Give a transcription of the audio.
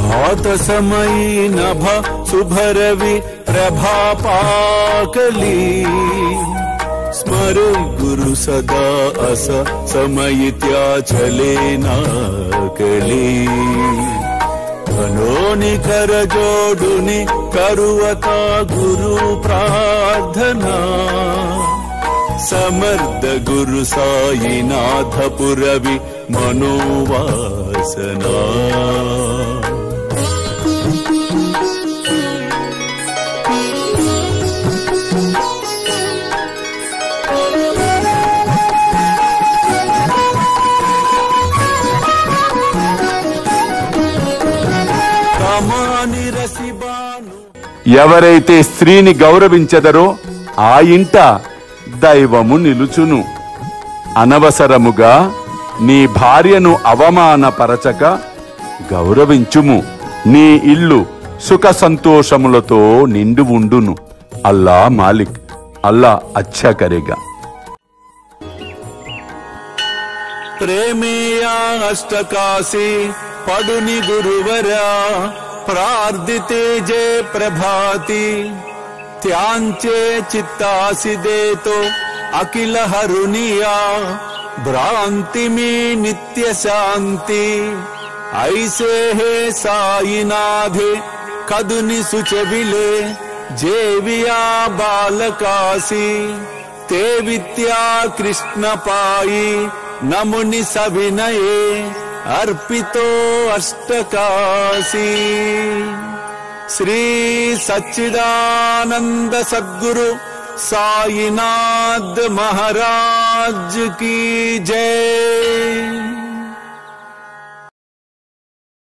भात समयी नभ शुभरवि प्रभापाकली स्मरे गुरु सदा अस समयित्या चले नाकली मनोनि कर जोडुनि करुवता गुरु प्रार्थना समर्थ गुरु साईनाथ पुरवि मनोवासना ఎవరైతే స్త్రీని గౌరవించెదరో ఆ ఇంట దైవము నిలుచును. అనవసరముగా నీ భార్యను అవమానపరచక గౌరవించుము. నీ ఇల్లు సుఖ సంతోషములతో నిండు ఉండును. అల్లా మాలిక్, అల్లా అచ్చా కరేగా. ప్రేమేయా అష్టకాశి పడుని గురువరా प्रार्थिते जे प्रभाति त्यांचे चित्तासि देतो अखिल हरुनिया भ्रांति में नित्य शांति ऐसे है साईनाथे कदुनि सुचविले जेविया बालकासी ते विद्या कृष्ण पाई नमुनि सविनये अर्पितो अष्टकाशी श्री सच्चिदानंद सद्गुरु साईनाथ महाराज की जय।